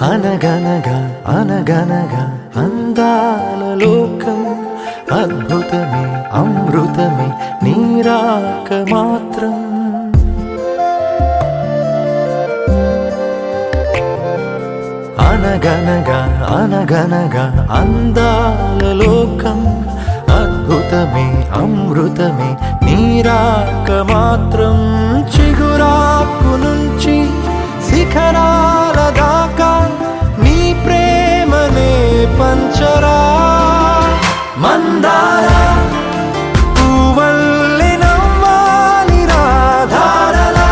అనగనగా అనగనగా అందాల లోకం అద్భుతమే అమృతమే నీరాక మాత్రం. అనగనగా అనగనగా అందాల లోకం అద్భుతమే అమృతమే నీరాక మాత్రం. చిగురాకు నుంచి శిఖరాల దాకా నీ ప్రేమనే పంచరా. మందార పువ్వల్లె నవ్వాలి రాధారలా,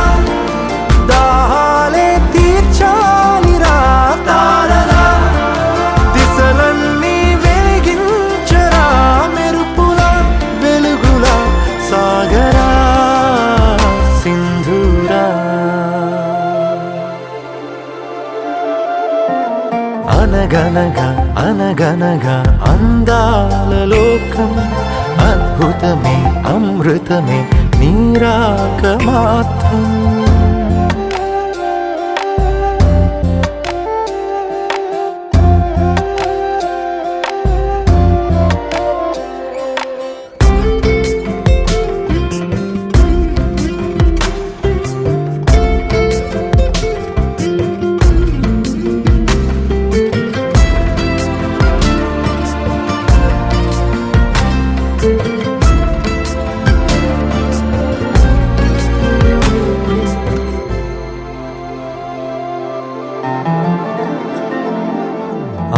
దాహాలే తీర్చాలి రా తారలా. దిశలన్నీ వెలిగించరా మెరుపుల వెలుగుల సాగరా సింధూరా. అనగనగా అనగనగా అందాల లోకం అద్భుతమే అమృతమే నీరాక మాత్రం.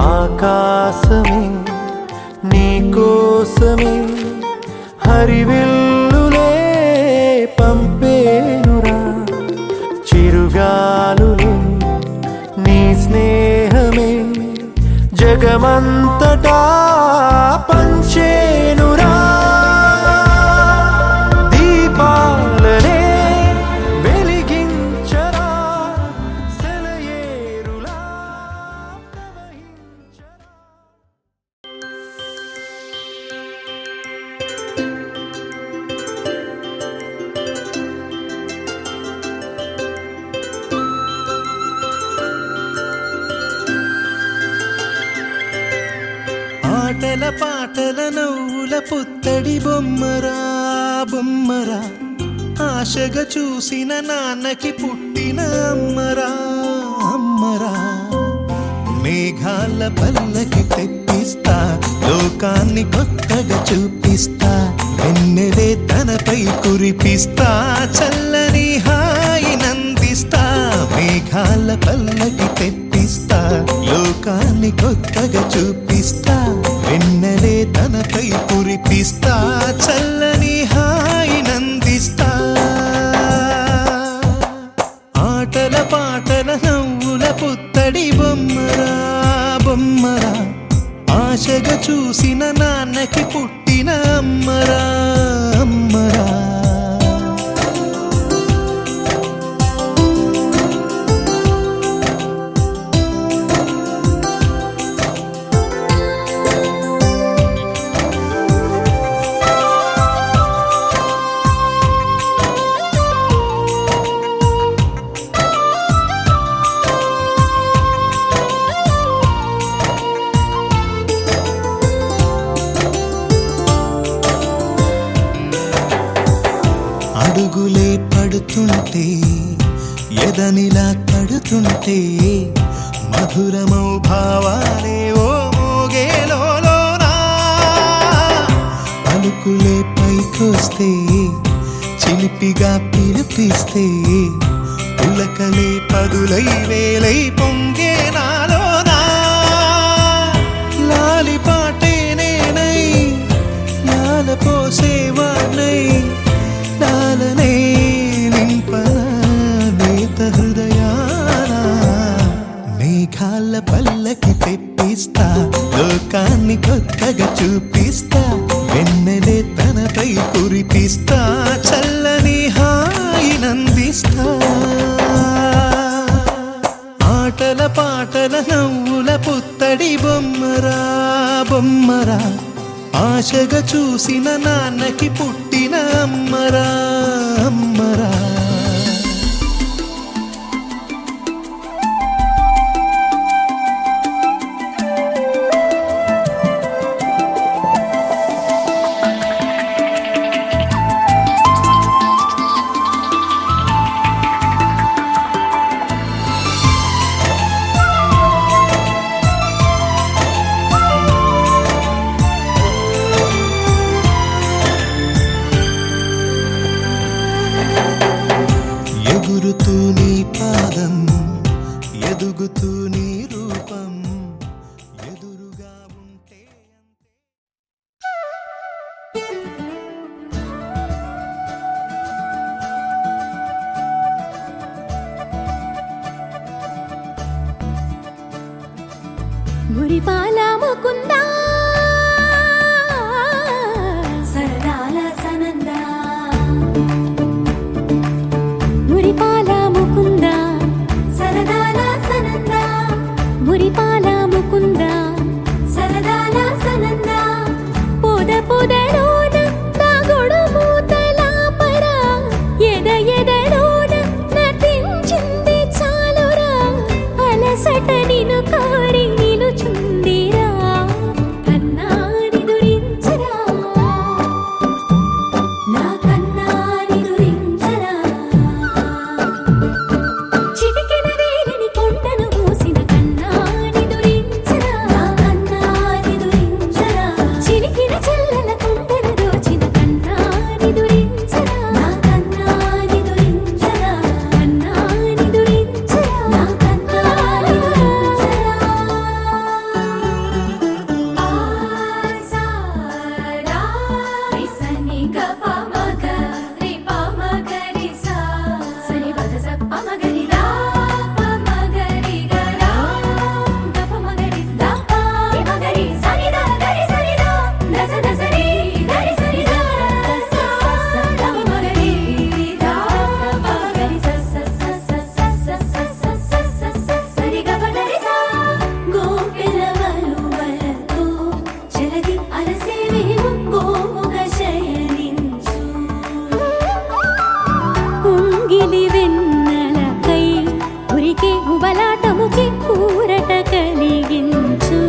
ఆకాశమే నీకోసమే హరివిల్లులే పంపేనురా. చిరుగాలులే నీ స్నేహమే జగమంతటా పంచేనురా. దీపాలనే వెలిగించరా సెలయేరులా. ఆటల పాటల నవ్వుల పుత్తడి బొమ్మరా బొమ్మరా. ఆశగా చూసిన నాన్నకి పుట్టిన అమ్మరా అమ్మరా. మేఘాల పల్లకి తెప్పిస్తా, లోకాన్ని కొత్తగా చూపిస్తా. వెన్నెలే తనపై కురిపిస్తా, చల్లని హాయి నందిస్తా. మేఘాల పల్లకి తెప్పిస్తా, లోకాన్ని కొత్తగా చూపిస్తా. వెన్నెలే తనపై కురిపిస్తా, చల్లని హాయి నందిస్తా. ఆటల పాటల నవ్వుల పుత్తడి బొమ్మరా బొమ్మరా. ఆశగా చూసిన నాన్నకి పుట్టిన అమ్మరా అమ్మరా. అడుగులే పడుతుంటే ఎదనిలా తడుతుంటే, మధురమౌ భావాలే ఓ మోగేలోనా. పలుకులే పైకొస్తే చిలిపిగా పిలిపిస్తే, పులకలే పదులై వేలై పొంగే నాలోనా. లాలి పాటే నేనై లాల పోసేవాణ్ణై, లాలనే నింపన నేత హృదయాన. మేఘాల పల్లకి తెప్పిస్తా, లోకాన్ని కొత్తగా చూపిస్తా. వెన్నెలే తనపై కురిపిస్తా, చల్లని హాయి నందిస్తా. ఆటల పాటల నవ్వుల పుత్తడి బొమ్మరా బొమ్మరా. ఆశగా చూసిన నాన్నకి పుట్టిన అమ్మరా అమ్మరా. ఎదుగుతూ నీ రూపం ఎదురుగా ఉంటే మురిపాల ముకుందా సరదాల సనందా మురిపాల ముకుందా సరదాల సనందా మురిపాల ముకుందా సరదాల సనందా పొద పొదలోన తాగుడు మూతల పరా ఎద ఎదలోన నటించింది చాలురా అలసట నిను కారి నిలుచుందిరా కన్నాని దురించరా నా కన్నాని దురించరా చిటికెన వేలిని కొండను మూసిన కన్నాని దురించరా నా కన్నాని దురించరా చిలికిన చెల్లెల కొండను దోచిన కన్నాని దురించరా నా కన్నాని దురించరా కన్నాని దురించరా నా కన్నాని దురించరా ఆసారా రిసని గప మగ రి ప మగ రి సా సని పద స ప మగ రి దా ప మగ రి గ రా గప మగ రి దా ప రి మగ రి సని దా గ రి సని దా దస దస రి గ రి సని దా స స స ద మగ రి దా ప మగ రి స స స స స స స స స స సరి గ ప ద రి సా గోపిలవలు వలతో జలది అరసేవేమో గోముగ శయనించు ఉంగిలి వెన్నెలకై ఉరికే ఉబలాటముకి ఊరట కలిగించు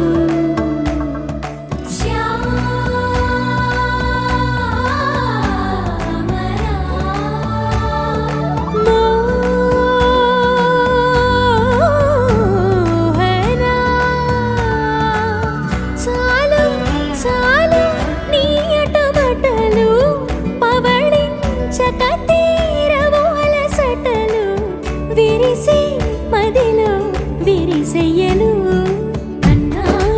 మోహనా చాలు చాలు నీ అటమటలు పవళించక తీరవు అలసటలు విరిసే మదిలో విరిసెయ్యలు కన్నాని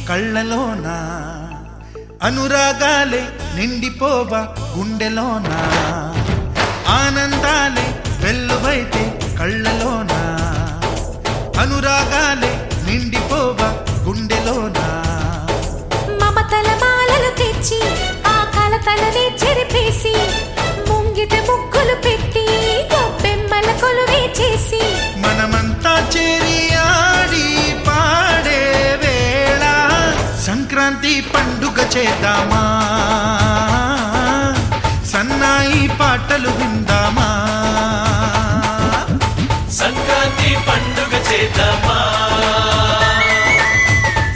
కళ్ళలోన అనురాగాలే నిండిపోవ గుండెలోన ఆనందాలే వెల్లువైతే కళ్ళలోన అనురాగాలే నిండిపోవ గుండెలోన మమతల మాలలు తెచ్చి ఆ కలతలనే చెరిపేసి ముంగిట ముగ్గులు పెట్టి గొప్పెమ్మల కొలువే చేసి మనమంతా చేరి ఆడి పాడే వేళ సంక్రాంతి పండుగ చేద్దామా సన్నాయి పాటలు విందామా సంక్రాంతి పండుగ చేద్దామా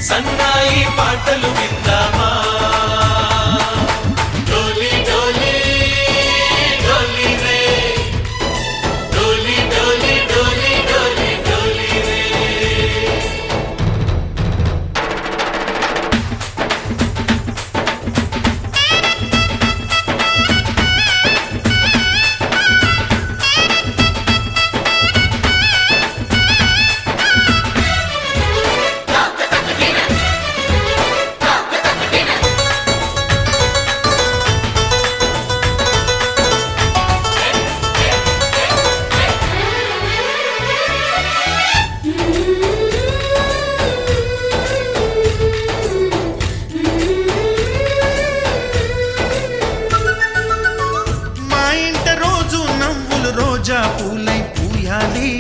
సన్నాయి పాటలు విందామా డోలి డోలి డోలి రే డోలి డోలి డోలి డోలి డోలి రే మా ఇంట రోజు నవ్వులు రోజా పూలై పూయాలి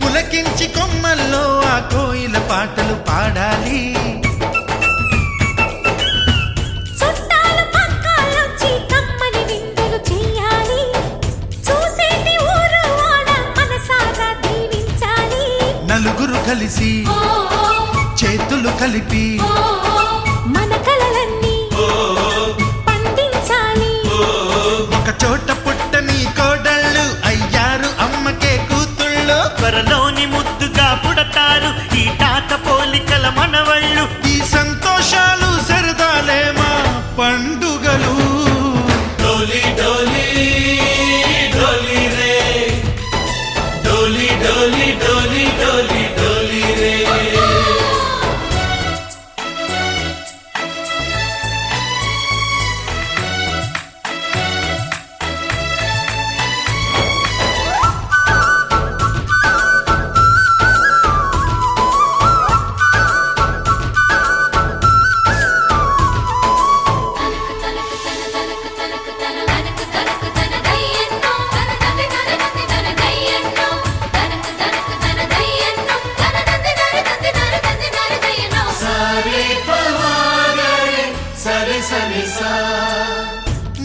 పులకించి కొమ్మల్లో ఆ కోయిల పాటలు పాడాలి చుట్టాలు పక్కాలొచ్చి కమ్మని విందులు చెయ్యాలి చూసేటి ఊరు వాడ మనసారా దీవించాలి నలుగురు కలిసి చేతులు కలిపి మన కలలన్నీ పండించాలి ఒక చోట పుట్టని కోడళ్ళు అయ్యారు అమ్మకే కూతుళ్ళు త్వరలోని ముద్దుగా పుడతారు ఈ తాత పోలికల మనవళ్ళు ఈ సంతోషాలు సరదాలే మా పండుగలు డోలి డోలి డోలి రే డోలి డోలి డోలి డోలి డోలి రే సరే పవాగరే సరే సరే సా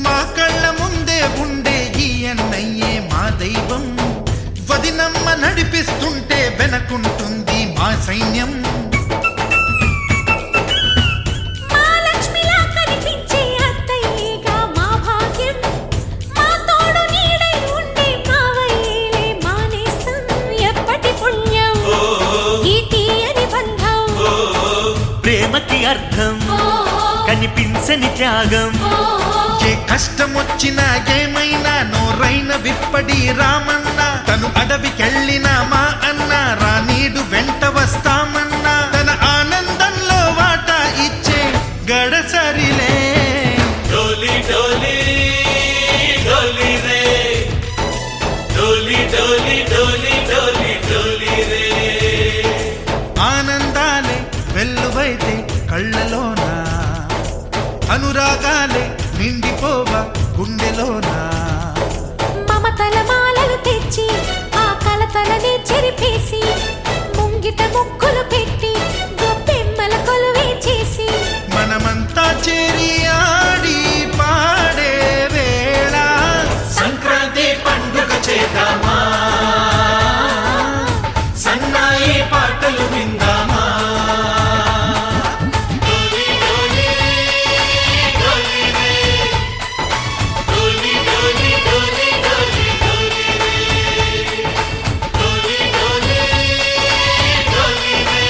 మా కళ్ళ ముందే ఉండే ఈ అన్నయ్యే మా దైవం వదినమ్మ నడిపిస్తుంటే వెనకుంటుంది మా సైన్యం మా లక్ష్మిలా కనిపించే అత్తయ్యేగా మా భాగ్యం మా తోడు నీడై ఉండే మావయ్యేలే మానేస్తం ఎప్పటి పుణ్యం ఈ తీయని బంధం ప్రేమకి అర్థం కనిపించని త్యాగం ఏ కష్టం వచ్చినా ఏమైనా నోరైన విప్పడి రామన్న తను అడవికెళ్ళిన మా అన్న రానీడు వెంట వస్తామన్నా తన ఆనందంలో వాటా ఇచ్చే గడసరిలే డోలి డోలి డోలి రే డోలి డోలి డోలి డోలి డోలి రే ఆనందాలే వెల్లువైతే కళ్ళలోన అనురాగాలే నిండిపోవ గుండెలోన మమతల మాలలు తెచ్చి ఆ కలతలనే చెరిపేసి ముంగిట ముగ్గులు పెట్టి గొప్పెమ్మల కొలువే చేసి మనమంతా చేరి ఆడి పాడే వేళ సంక్రాంతి పండుగ చేద్దామా సన్నాయి పాటలు విందామా డోలి డోలి డోలి రే డోలి డోలి డోలి డోలి డోలి రే డోలి డోలి డోలి రే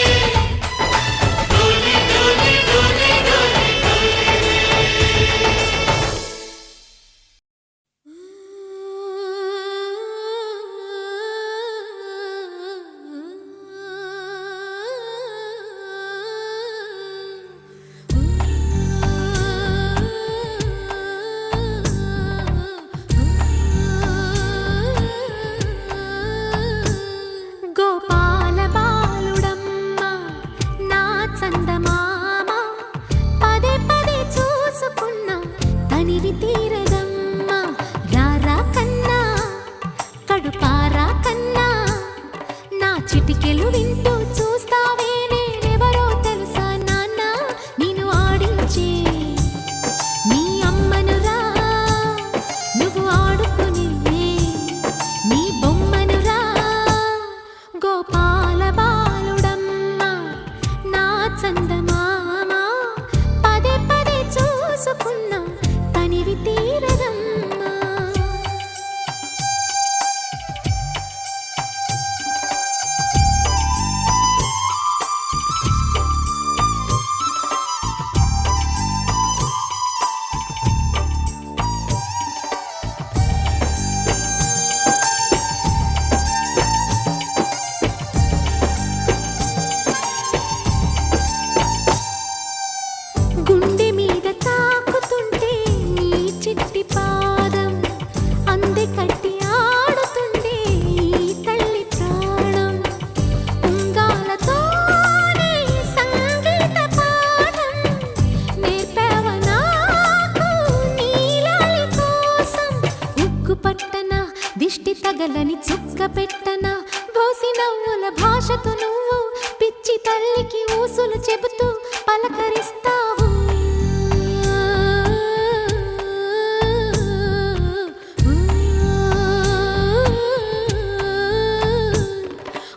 చెల్లెలని చుక్క పెట్టనా బోసి నవ్వుల భాషతో నువ్వు పిచ్చి తల్లికి ఊసులు చెబుతూ పలకరిస్తావు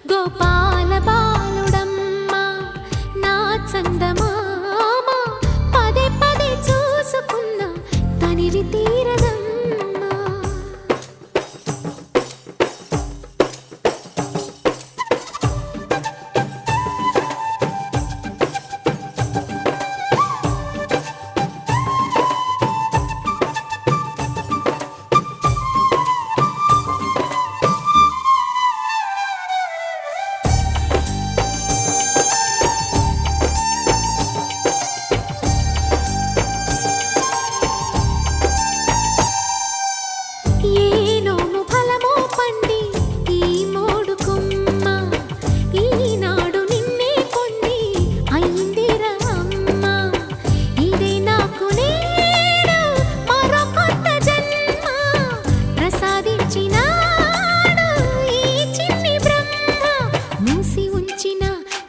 గోపాల బాలుడమ్మ నా చందమామ పదే పదే చూసుకున్న తనివి తీరదమ్మా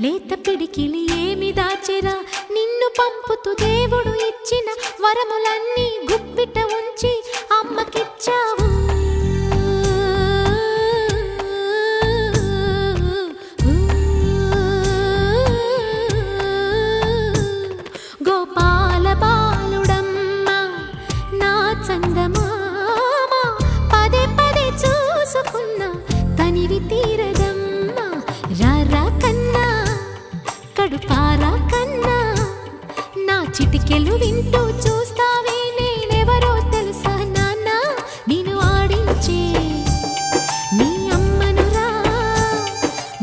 లేత పిడికిలి ఏమి దాచెరా నిన్ను పంపుతూ దేవుడు ఇచ్చిన వరములన్నీ గుప్పిట ఉంచి అమ్మకిచ్చావు గోపాల బాలుడమ్మ నా చందమామ పదే పదే చూసుకున్న తనివి తీరదమ్మా రారా కన్నా కడుపారా కన్నా నా చిటికెలు వింటూ చూస్తావే నేనెవరో తెలుసా నాన్న నేను ఆడించే నీ అమ్మనురా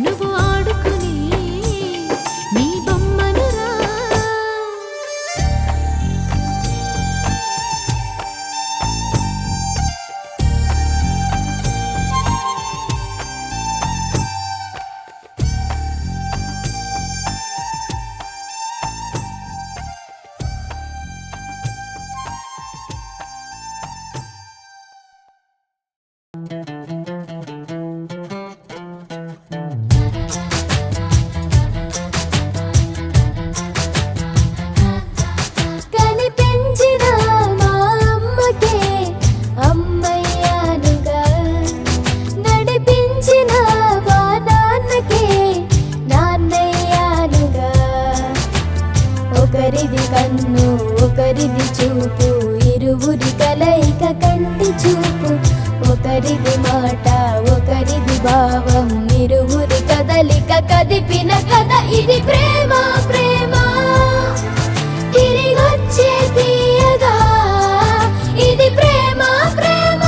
నువ్వు ఆడుకునే నీ బొమ్మనురా కనిపించిన మా అమ్మకే అమ్మయ్యానుగా నడిపించిన మా నాన్నకే నాన్నయ్యానుగా ఒకరిది కన్ను ఒకరిది చూపు ఇరువురి కలయిక కంటి చూపు ఒకరిది మాట ఒకరిది భావం ఇరువురి కదలిక కదిపిన కథ ఇది ప్రేమ ప్రేమ తిరిగొచ్చే తీయగా ఇది ప్రేమ ప్రేమ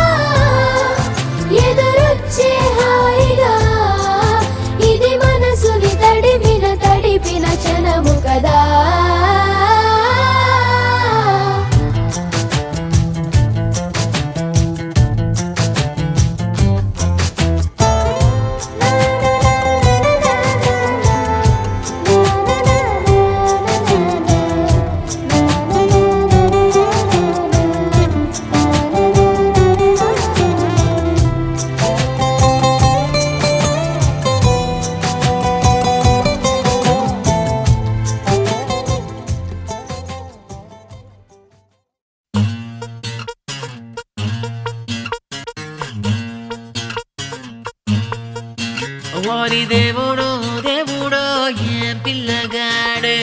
ఎదురొచ్చే హాయిగా ఇది మనసుని తడిపిన క్షణము కదా వారి దేవుడో దేవుడో ఏ పిల్లగాడే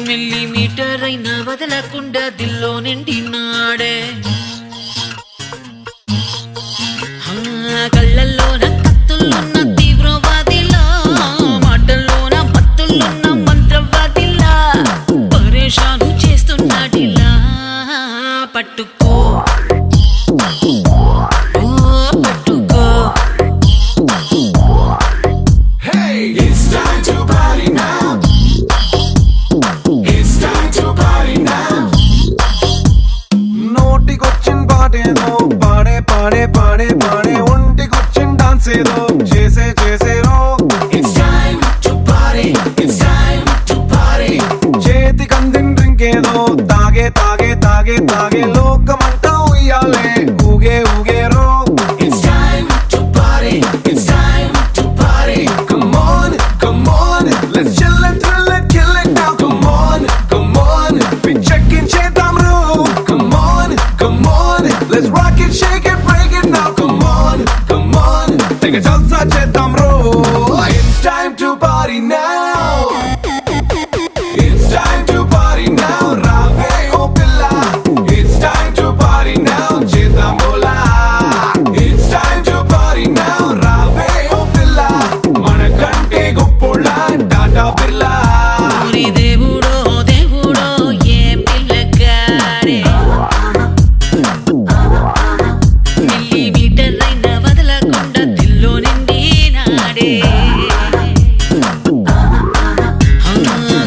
మిల్లీమీటర్ అయినా వదలకుండా దిల్లో నిండినాడే కళ్ళల్లోన కత్తుల్లోన తీవ్రవాదిలా మాటల్లోన మత్తుల్లోన మంత్రవాదిలా పరేషాను చేస్తున్నాడిలా పట్టుకో నోటికొచ్చినట్టు let's chill and thrill and kill it now. Come on, we checking cheddam room. Come on, let's rock it, shake it, break it now. Come on, take a jalsa cheddam room. It's time to party now. It's time to party now. Rave oh pilla. It's time to party now. Cheddam bola. It's time to party now. Rave oh pilla. Manakante goppola Tata Birla. ఓరి దేవుడో దేవుడో ఏం పిల్లగాడే millimetre అయినా వదలకుండా దిల్లో నిండినాడే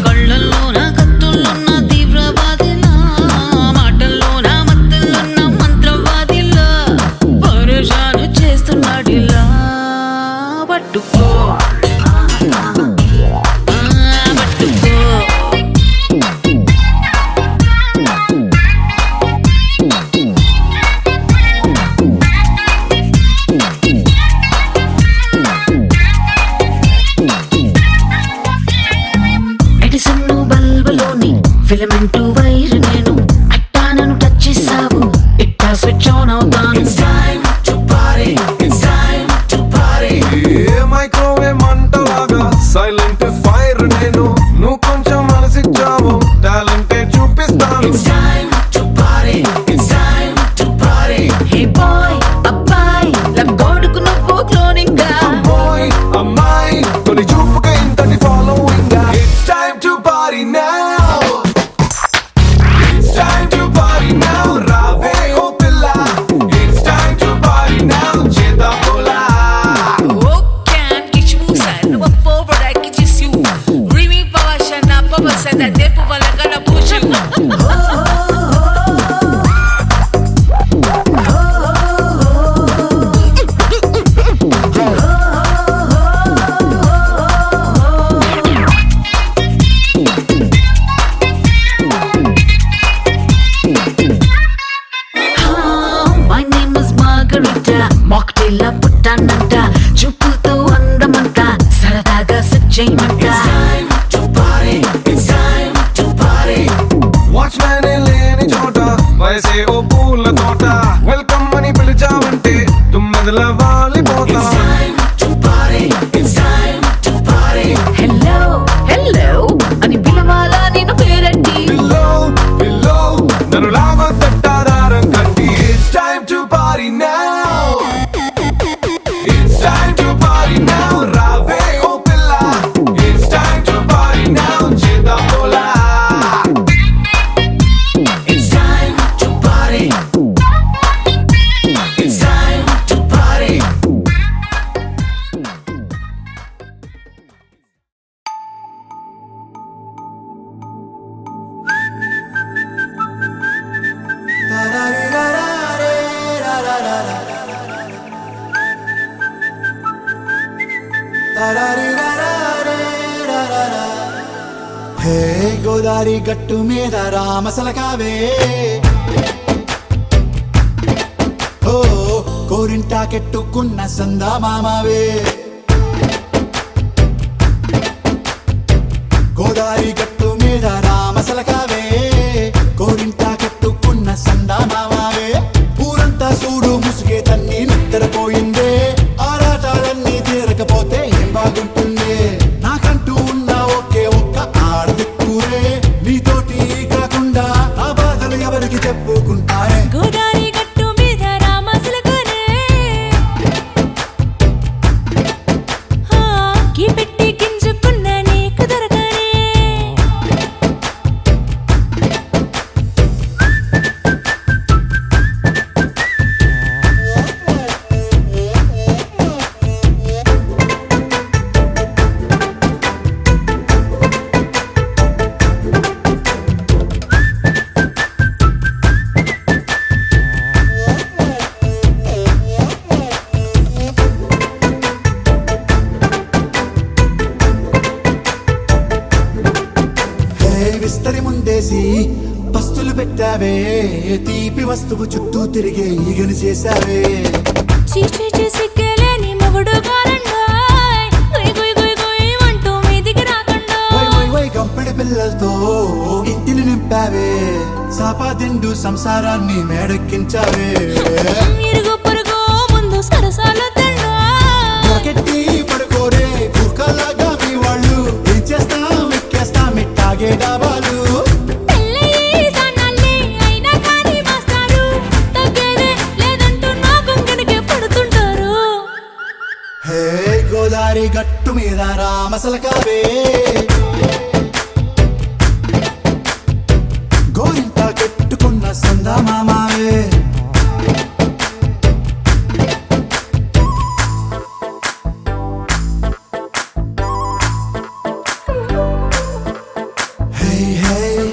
గొళ్ళల్లోన కత్తుల్లోన తీవ్రవాదిలా మాటల్లోన మత్తుల్లోన మంత్రవాదిలా పరేషాను చేస్తున్నాడిలా పట్టుకో పట్టుకో Edison బల్బులోని filament wire నేను అట్టా నన్ను టచ్ చేసావు ఇట్టా స్విచ్ ఆన్ అవుతాను It's time to party. It's time to party. Microwave మంటలాగా సైలెంట్ ఫైర్ నేను నువ్వు కొంచెం మనసిచ్చావు టాలెంటే చూపిస్తాను. It's time to party. It's time to party. Hey bye అబ్బాయి లవ్ గోడుకు నువ్వు క్లోనింగ్ గా అమ్మాయి అమ్మాయి తొలి చూపుగా ఇంతటి following. It's time to party now. It's time to party now. Rave oh pilla. It's time to party now. Cheda bola. Oh, can't get you sad. No forward, I can just you. Remy Pavashana, Papa said that they put like gonna push you. My name is Margarita. Mocktail పుట్టానంట చూపులతో అందమంట సరదాగా set చేయమంట Time to party. It's time to party. Watchman లేని చోట వయసే ఓ పూల తోట వెల్కమ్ అని పిలిచావంటే తుమ్మెదల వాలిపోతా. It's time to party. It's time to party. Hello hello అని పిలవాలా నేను పేరెట్టి పిల్లో నన్ను లాగొద్దట్టాదారం కట్టి. It's time to party now. It's time to party now. Rave oh pilla. It's time to party now. Cheda bola. It's time to party. It's time to party. హే గోదారి గట్టు మీద రామసలకావే ఓ కోరింటాకెట్టుకున్న సందా మామావే గోదారి గట్టు మీద రామసలకావే కోరింటాకెట్టుకున్న సందా మామావే ఊరంతా చూడు ముసుగే తన్ని నిద్రపోయిందే ఆరాటాలన్నీ తీరకపోతే ఏం బాగుంటుందే నాకంటూ ఉన్న ఒకే ఒక్క ఆడదిక్కురే నీతోటి కాకుండా ఆ బాధలు ఎవరికి చెప్పుకుంటారే గోదారి గట్టు మీద రామసులకనే కీ పెట్టి గింజుకున్న నీకు దొరకనే విస్తరి ముందేసి పస్తులు పెట్టావే తీపి వస్తువు చుట్టూ తిరిగే ఈగను చేశావే చీచి సిగ్గలేని మొగుడు కారండాయ్ గుయ్ గుయ్ గుయ్ గుయ్ అంటూ మీదికి రాక పిల్లలతో ఇంటిని నింపావే సాపాదిండు సంసారాన్ని మేడెక్కించావే ఇరుగు పొరుగు ముందు సరసాలు తండ్రా రాకెట్టి పడుకోరే కుక్కలాగా మీ వాళ్ళు ఏం చేస్తాం ఎక్కేస్తాం ఇట్టాగే డాబాలు పెళ్ళయి సన్నాళ్ళే అయినా కానీ మాస్టారు తగ్గేదే లేదంటూ నా కొంగనికే పడుతుంటారు హే గోదారి గట్టు మీద రామసలకావే గోరింట కట్టుకున్న సందమామావే Hey, hey,